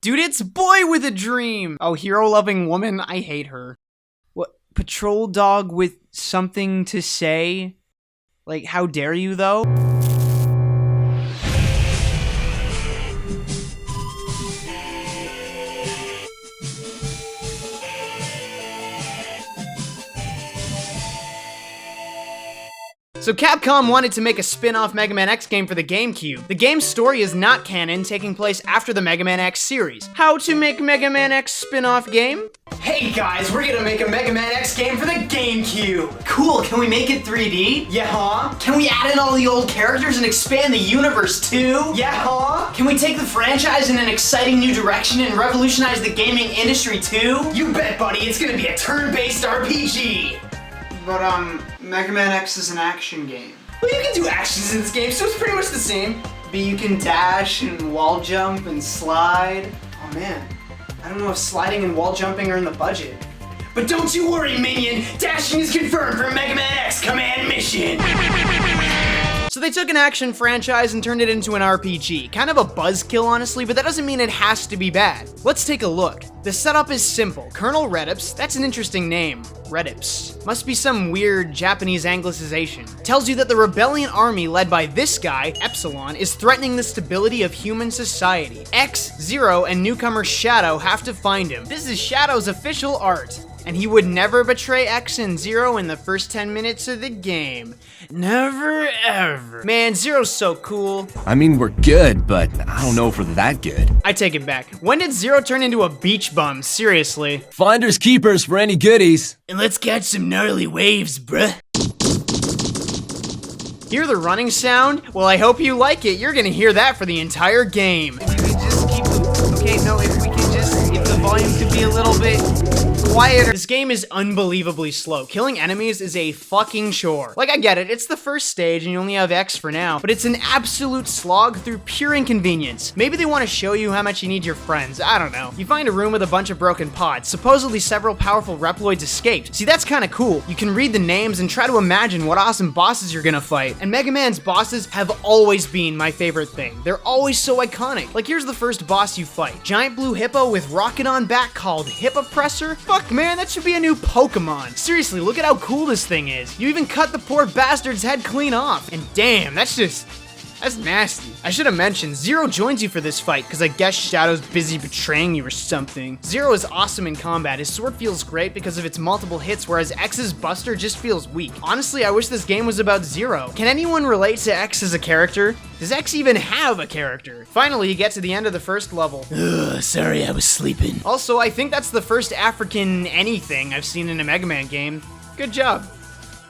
dude, it's Boy with a Dream! Oh, hero-loving woman? I hate her. What? Patrol dog with something to say? Like, how dare you, though? So Capcom wanted to make a spin-off Megaman X game for the GameCube. The game's story is not canon, taking place after the Megaman X series. How to make Megaman X spin-off game? Hey guys, we're gonna make a Megaman X game for the GameCube! Cool, can we make it 3D? Yeah, huh? Can we add in all the old characters and expand the universe too? Yeah, huh? Can we take the franchise in an exciting new direction and revolutionize the gaming industry too? You bet, buddy, it's gonna be a turn-based RPG! But, Megaman X is an action game. Well, you can do actions in this game, so it's pretty much the same. But you can dash and wall jump and slide. Oh man, I don't know if sliding and wall jumping are in the budget. But don't you worry, minion! Dashing is confirmed for Megaman X Command Mission! So they took an action franchise and turned it into an RPG. Kind of a buzzkill, honestly, but that doesn't mean it has to be bad. Let's take a look. The setup is simple. Colonel Redips, that's an interesting name. Redips. Must be some weird Japanese anglicization. Tells you that the rebellion army led by this guy, Epsilon, is threatening the stability of human society. X, Zero, and newcomer Shadow have to find him. This is Shadow's official art. And he would never betray X and Zero in the first 10 minutes of the game. Never ever. Man, Zero's so cool. I mean, we're good, but I don't know if we're that good. I take it back. When did Zero turn into a beach bum? Seriously. Finders keepers for any goodies. And let's catch some gnarly waves, bruh. Hear the running sound? Well, I hope you like it. You're gonna hear that for the entire game. If we could just keep the... Okay, no, if we could just... If the volume could be a little bit... quieter. This game is unbelievably slow. Killing enemies is a fucking chore. Like, I get it, it's the first stage and you only have X for now, but it's an absolute slog through pure inconvenience. Maybe they want to show you how much you need your friends, I don't know. You find a room with a bunch of broken pods. Supposedly several powerful Reploids escaped. See, that's kinda cool. You can read the names and try to imagine what awesome bosses you're gonna fight. And Mega Man's bosses have always been my favorite thing. They're always so iconic. Like, here's the first boss you fight. Giant blue hippo with rocket on back called Hippopressor? Fuck, man, that should be a new Pokemon. Seriously, look at how cool this thing is. You even cut the poor bastard's head clean off. And damn, that's nasty. I should have mentioned, Zero joins you for this fight, because I guess Shadow's busy betraying you or something. Zero is awesome in combat. His sword feels great because of its multiple hits, whereas X's Buster just feels weak. Honestly, I wish this game was about Zero. Can anyone relate to X as a character? Does X even have a character? Finally, you get to the end of the first level. Ugh, sorry, I was sleeping. Also, I think that's the first African anything I've seen in a Mega Man game. Good job.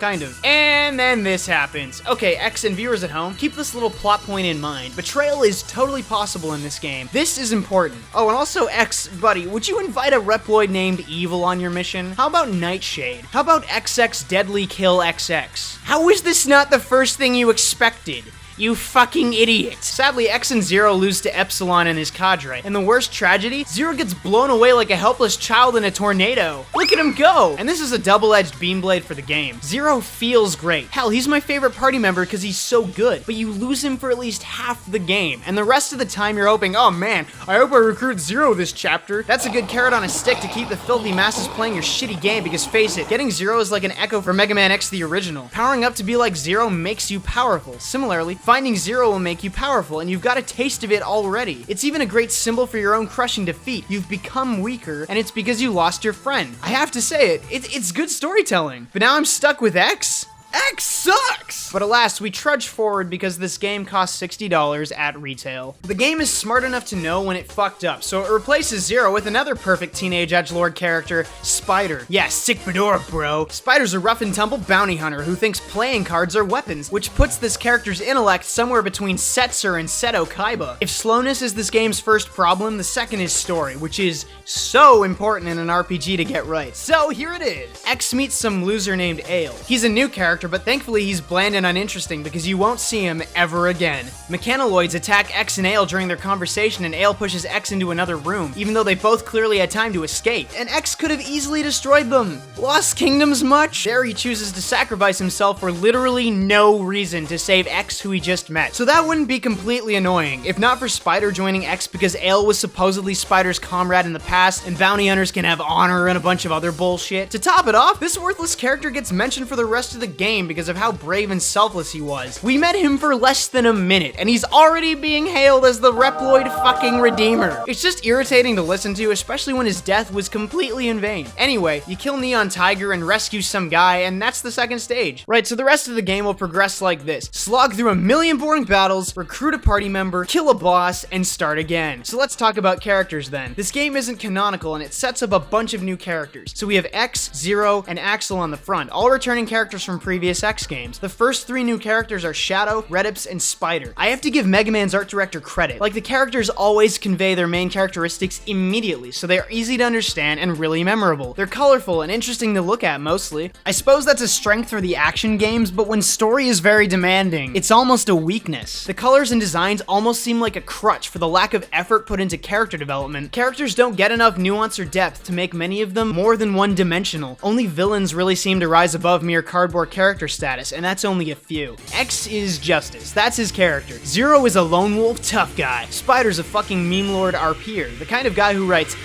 Kind of. And then this happens. Okay, X and viewers at home, keep this little plot point in mind. Betrayal is totally possible in this game. This is important. Oh, and also X, buddy, would you invite a Reploid named Evil on your mission? How about Nightshade? How about XX Deadly Kill XX? How is this not the first thing you expected? You fucking idiot. Sadly, X and Zero lose to Epsilon and his cadre. And the worst tragedy, Zero gets blown away like a helpless child in a tornado. Look at him go! And this is a double-edged beam blade for the game. Zero feels great. Hell, he's my favorite party member because he's so good. But you lose him for at least half the game. And the rest of the time you're hoping, oh man, I hope I recruit Zero this chapter. That's a good carrot on a stick to keep the filthy masses playing your shitty game because face it, getting Zero is like an echo for Mega Man X the original. Powering up to be like Zero makes you powerful. Similarly, finding Zero will make you powerful, and you've got a taste of it already. It's even a great symbol for your own crushing defeat. You've become weaker, and it's because you lost your friend. I have to say it's good storytelling. But now I'm stuck with X? X sucks! But alas, we trudge forward because this game costs $60 at retail. The game is smart enough to know when it fucked up, so it replaces Zero with another perfect teenage edgelord character, Spider. Yeah, sick fedora, bro. Spider's a rough and tumble bounty hunter who thinks playing cards are weapons, which puts this character's intellect somewhere between Setzer and Seto Kaiba. If slowness is this game's first problem, the second is story, which is so important in an RPG to get right. So here it is. X meets some loser named Ale. He's a new character character, but thankfully he's bland and uninteresting because you won't see him ever again. Mechanaloids attack X and Ale during their conversation, and Ale pushes X into another room, even though they both clearly had time to escape, and X could have easily destroyed them. Lost Kingdoms much? There he chooses to sacrifice himself for literally no reason to save X, who he just met. So that wouldn't be completely annoying, if not for Spider joining X because Ale was supposedly Spider's comrade in the past, and bounty hunters can have honor and a bunch of other bullshit. To top it off, this worthless character gets mentioned for the rest of the game because of how brave and selfless he was. We met him for less than a minute, and he's already being hailed as the Reploid fucking Redeemer. It's just irritating to listen to, especially when his death was completely in vain. Anyway, you kill Neon Tiger and rescue some guy, and that's the second stage. Right, so the rest of the game will progress like this. Slog through a million boring battles, recruit a party member, kill a boss, and start again. So let's talk about characters then. This game isn't canonical, and it sets up a bunch of new characters. So we have X, Zero, and Axel on the front, all returning characters from previous X games. The first three new characters are Shadow, Redips, and Spider. I have to give Mega Man's art director credit. Like, the characters always convey their main characteristics immediately, so they are easy to understand and really memorable. They're colorful and interesting to look at mostly. I suppose that's a strength for the action games, but when story is very demanding, it's almost a weakness. The colors and designs almost seem like a crutch for the lack of effort put into character development. Characters don't get enough nuance or depth to make many of them more than one-dimensional. Only villains really seem to rise above mere cardboard character status, and that's only a few. X is Justice, that's his character. Zero is a lone wolf tough guy. Spider's a fucking meme lord RPer, the kind of guy who writes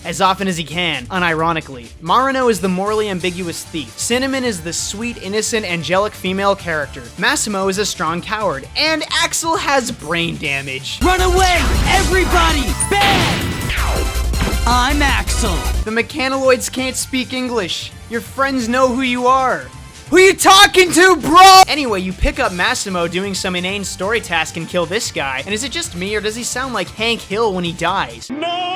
as often as he can, unironically. Marino is the morally ambiguous thief. Cinnamon is the sweet, innocent, angelic female character. Massimo is a strong coward. And Axel has brain damage. Run away, everybody! Bad! I'm Axel. The Mechanaloids can't speak English. Your friends know who you are. Who you talking to, bro? Anyway, you pick up Massimo doing some inane story task and kill this guy. And is it just me, or does he sound like Hank Hill when he dies? No!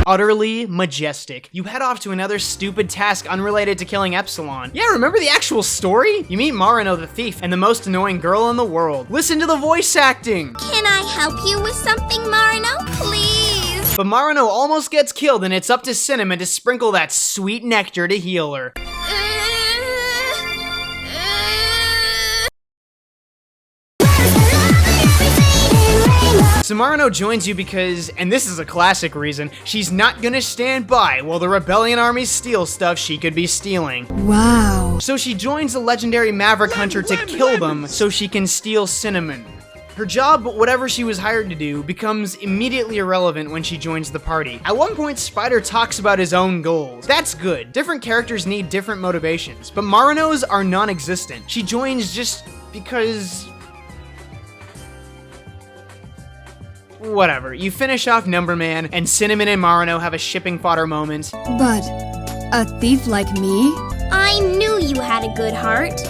Utterly majestic. You head off to another stupid task unrelated to killing Epsilon. Yeah, remember the actual story? You meet Marino the thief and the most annoying girl in the world. Listen to the voice acting. Can I help you with something, Marino? Please. But Marino almost gets killed, and it's up to Cinnamon to sprinkle that sweet nectar to heal her. So Marino joins you because, and this is a classic reason, she's not gonna stand by while the rebellion armies steal stuff she could be stealing. Wow. So she joins the legendary Maverick Hunter to kill them so she can steal Cinnamon. Her job, whatever she was hired to do, becomes immediately irrelevant when she joins the party. At one point, Spider talks about his own goals. That's good. Different characters need different motivations, but Marino's are non-existent. She joins just because... whatever. You finish off Number Man, and Cinnamon and Marino have a shipping fodder moment. But a thief like me? I knew you had a good heart.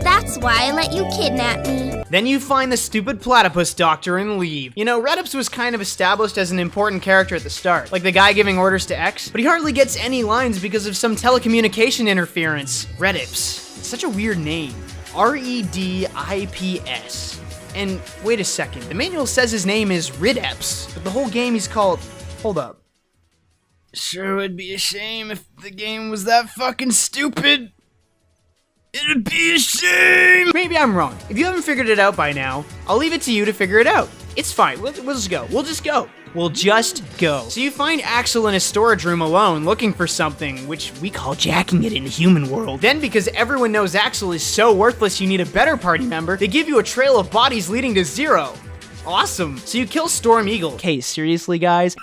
That's why I let you kidnap me. Then you find the stupid platypus doctor and leave. You know, Redips was kind of established as an important character at the start, like the guy giving orders to X, but he hardly gets any lines because of some telecommunication interference. Redips. It's such a weird name. R-E-D-I-P-S. And wait a second, the manual says his name is Rideps, but the whole game he's called... hold up. Sure would be a shame if the game was that fucking stupid. It'd be a shame! Maybe I'm wrong. If you haven't figured it out by now, I'll leave it to you to figure it out. It's fine, we'll just go. We'll just go. So you find Axel in a storage room alone looking for something, which we call jacking it in the human world. Then, because everyone knows Axel is so worthless you need a better party member, they give you a trail of bodies leading to Zero. Awesome. So you kill Storm Eagle. Okay, seriously, guys?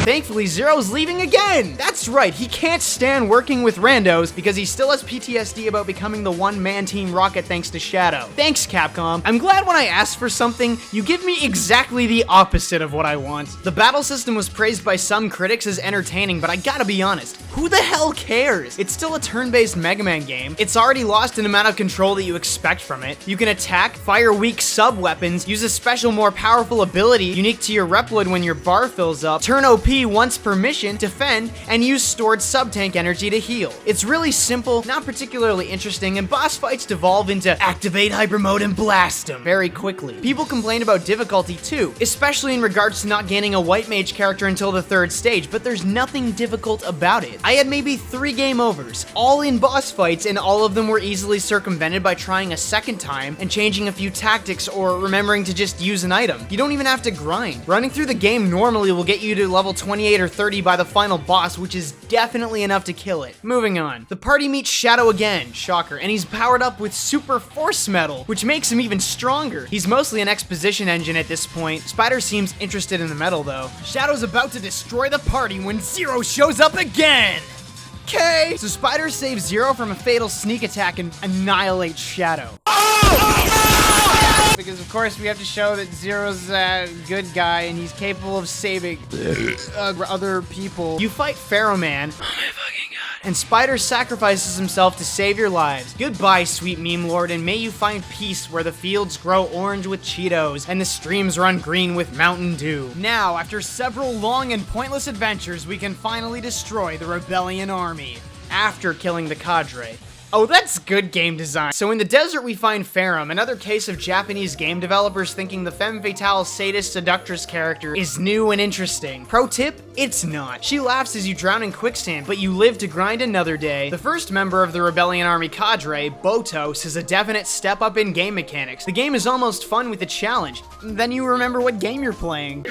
Thankfully, Zero's leaving again! That's right, he can't stand working with randos because he still has PTSD about becoming the one-man Team Rocket thanks to Shadow. Thanks, Capcom. I'm glad when I ask for something, you give me exactly the opposite of what I want. The battle system was praised by some critics as entertaining, but I gotta be honest, Who the hell cares? It's still a turn-based Mega Man game. It's already lost an amount of control that you expect from it. You can attack, fire weak sub-weapons, use a special more powerful ability unique to your Reploid when your bar fills up, turn OP once per mission, defend, and use stored sub-tank energy to heal. It's really simple, not particularly interesting, and boss fights devolve into activate hyper mode and blast them very quickly. People complain about difficulty too, especially in regards to not gaining a white mage character until the 3rd stage, but there's nothing difficult about it. I had maybe 3 game overs, all in boss fights, and all of them were easily circumvented by trying a second time and changing a few tactics or remembering to just use an item. You don't even have to grind. Running through the game normally will get you to level 28 or 30 by the final boss, which is definitely enough to kill it. Moving on. The party meets Shadow again, shocker, and he's powered up with super force metal, which makes him even stronger. He's mostly an exposition engine at this point. Spider seems interested in the metal though. Shadow's about to destroy the party when Zero shows up again! Okay, so Spider saves Zero from a fatal sneak attack and annihilates Shadow. Because of course we have to show that Zero's a good guy and he's capable of saving other people. You fight Pharaoh Man. Oh my fucking god. And Spider sacrifices himself to save your lives. Goodbye, sweet meme lord, and may you find peace where the fields grow orange with Cheetos and the streams run green with Mountain Dew. Now, after several long and pointless adventures, we can finally destroy the Rebellion Army after killing the cadre. Oh, that's good game design. So in the desert we find Farum, another case of Japanese game developers thinking the femme fatale sadist seductress character is new and interesting. Pro tip, it's not. She laughs as you drown in quicksand, but you live to grind another day. The first member of the Rebellion Army cadre, Botos, is a definite step up in game mechanics. The game is almost fun with a challenge. Then you remember what game you're playing.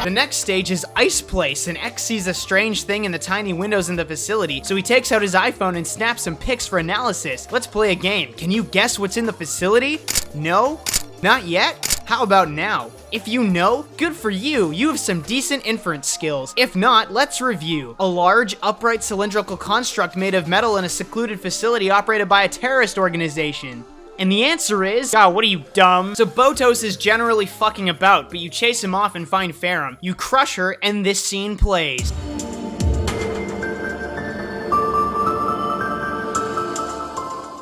The next stage is Ice Place, and X sees a strange thing in the tiny windows in the facility, so he takes out his iPhone and snaps some pics for analysis. Let's play a game. Can you guess what's in the facility? No? Not yet? How about now? If you know, good for you. You have some decent inference skills. If not, let's review. A large, upright cylindrical construct made of metal in a secluded facility operated by a terrorist organization. And the answer is, God, what are you, dumb? So Botos is generally fucking about, but you chase him off and find Farum. You crush her, and this scene plays.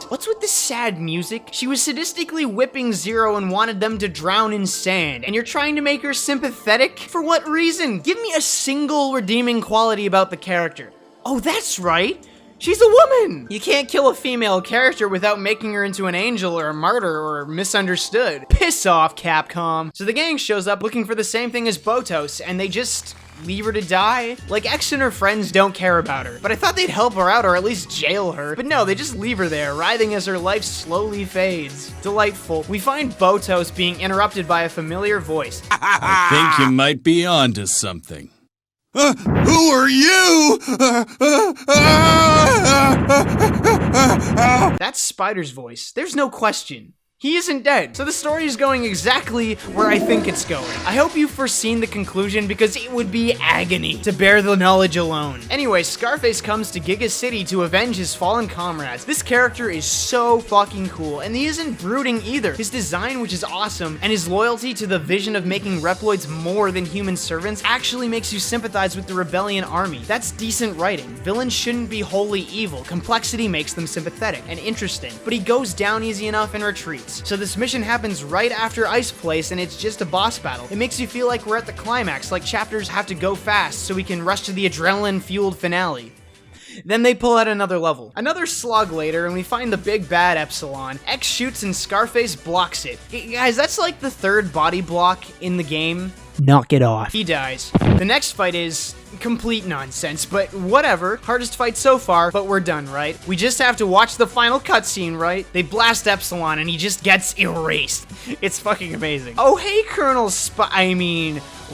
What's with the sad music? She was sadistically whipping Zero and wanted them to drown in sand, and you're trying to make her sympathetic? For what reason? Give me a single redeeming quality about the character. Oh, that's right. She's a woman! You can't kill a female character without making her into an angel or a martyr or misunderstood. Piss off, Capcom. So the gang shows up looking for the same thing as Botos, and they just leave her to die? Like, X and her friends don't care about her, but I thought they'd help her out or at least jail her. But no, they just leave her there, writhing as her life slowly fades. Delightful. We find Botos being interrupted by a familiar voice. I think you might be onto something. Who are you? That's Spider's voice. There's no question. He isn't dead, so the story is going exactly where I think it's going. I hope you've foreseen the conclusion because it would be agony to bear the knowledge alone. Anyway, Scarface comes to Giga City to avenge his fallen comrades. This character is so fucking cool, and he isn't brooding either. His design, which is awesome, and his loyalty to the vision of making Reploids more than human servants actually makes you sympathize with the Rebellion Army. That's decent writing. Villains shouldn't be wholly evil. Complexity makes them sympathetic and interesting, but he goes down easy enough and retreats. So this mission happens right after Ice Place, and it's just a boss battle. It makes you feel like we're at the climax, like chapters have to go fast so we can rush to the adrenaline-fueled finale. Then they pull out another level. Another slog later, and we find the big bad Epsilon. X shoots and Scarface blocks it. Guys, that's like the 3rd body block in the game. Knock it off. He dies. The next fight is complete nonsense, but whatever. Hardest fight so far, but we're done, right? We just have to watch the final cutscene, right? They blast Epsilon and he just gets erased. It's fucking amazing. Oh, hey, Colonel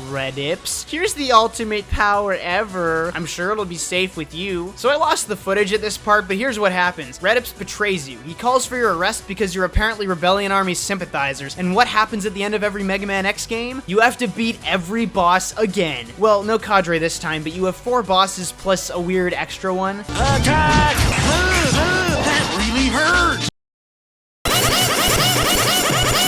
Redips. Here's the ultimate power ever. I'm sure it'll be safe with you. So I lost the footage at this part, but here's what happens. Redips betrays you. He calls for your arrest because you're apparently Rebellion Army sympathizers. And what happens at the end of every Mega Man X game? You have to beat every boss again. Well, no cadre this time, but you have 4 bosses plus a weird extra one. Attack! That really hurts!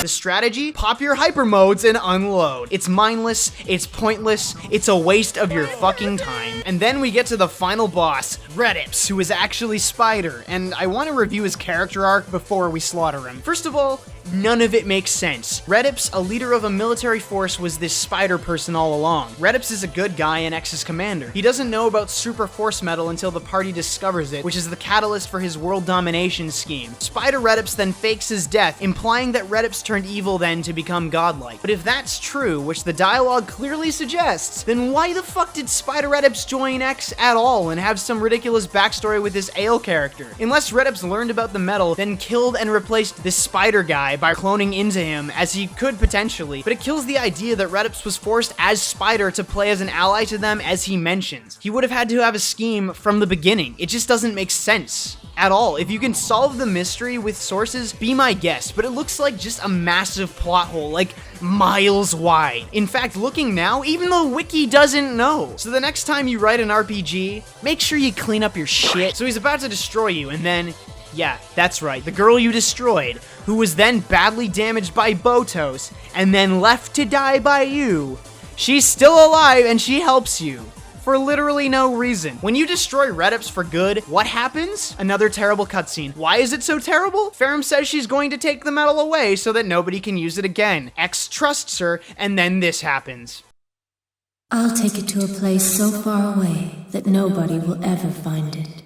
The strategy, pop your hyper modes and unload. It's mindless, it's pointless, it's a waste of your fucking time. And then we get to the final boss, Redips, who is actually Spider, and I want to review his character arc before we slaughter him. First of all, none of it makes sense. Redips, a leader of a military force, was this spider person all along. Redips is a good guy and X's commander. He doesn't know about super force metal until the party discovers it, which is the catalyst for his world domination scheme. Spider Redips then fakes his death, implying that Redips turned evil then to become godlike. But if that's true, which the dialogue clearly suggests, then why the fuck did Spider Redips join X at all and have some ridiculous backstory with this Ale character? Unless Redips learned about the metal, then killed and replaced this spider guy by cloning into him, as he could potentially, but it kills the idea that Redips was forced as Spider to play as an ally to them, as he mentions. He would have had to have a scheme from the beginning. It just doesn't make sense at all. If you can solve the mystery with sources, be my guest, but it looks like just a massive plot hole, like miles wide. In fact, looking now, even the wiki doesn't know. So the next time you write an RPG, make sure you clean up your shit. So he's about to destroy you, and then yeah, that's right, the girl you destroyed, who was then badly damaged by Botos, and then left to die by you. She's still alive and she helps you. For literally no reason. When you destroy Redips for good, what happens? Another terrible cutscene. Why is it so terrible? Ferrum says she's going to take the medal away so that nobody can use it again. X trusts her, and then this happens. I'll take it to a place so far away that nobody will ever find it.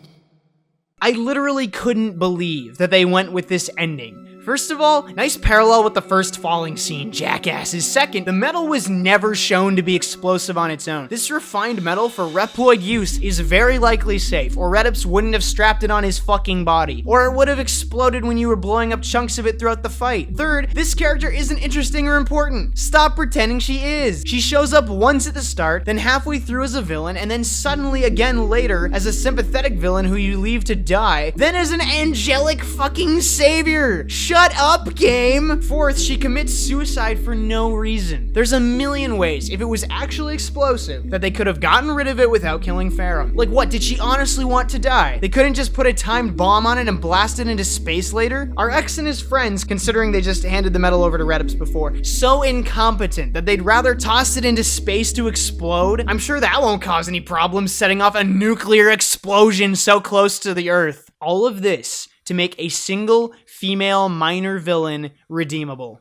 I literally couldn't believe that they went with this ending. First of all, nice parallel with the first falling scene, jackasses. Second, the metal was never shown to be explosive on its own. This refined metal for Reploid use is very likely safe, or Redips wouldn't have strapped it on his fucking body, or it would have exploded when you were blowing up chunks of it throughout the fight. Third, this character isn't interesting or important. Stop pretending she is. She shows up once at the start, then halfway through as a villain, and then suddenly again later as a sympathetic villain who you leave to die, then as an angelic fucking savior. Shut up, game! Fourth, she commits suicide for no reason. There's a million ways, if it was actually explosive, that they could have gotten rid of it without killing Ferrum. Like what, did she honestly want to die? They couldn't just put a timed bomb on it and blast it into space later? Are X and his friends, considering they just handed the medal over to Redips before, so incompetent that they'd rather toss it into space to explode? I'm sure that won't cause any problems setting off a nuclear explosion so close to the Earth. All of this to make a single female minor villain redeemable.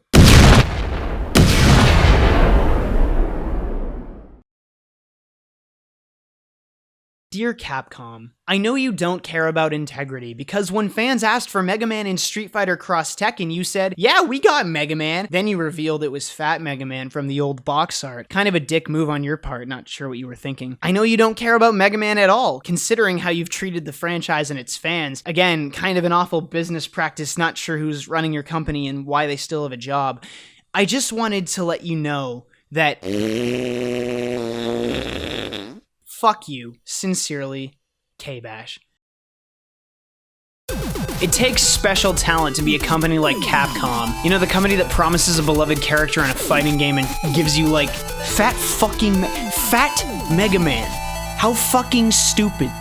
Dear Capcom, I know you don't care about integrity, because when fans asked for Mega Man in Street Fighter Cross Tekken, you said, yeah, we got Mega Man. Then you revealed it was Fat Mega Man from the old box art. Kind of a dick move on your part, not sure what you were thinking. I know you don't care about Mega Man at all, considering how you've treated the franchise and its fans. Again, kind of an awful business practice, not sure who's running your company and why they still have a job. I just wanted to let you know that... Fuck you. Sincerely, KBash. It takes special talent to be a company like Capcom. You know, the company that promises a beloved character in a fighting game and gives you, like, Fat Mega Man. How fucking stupid.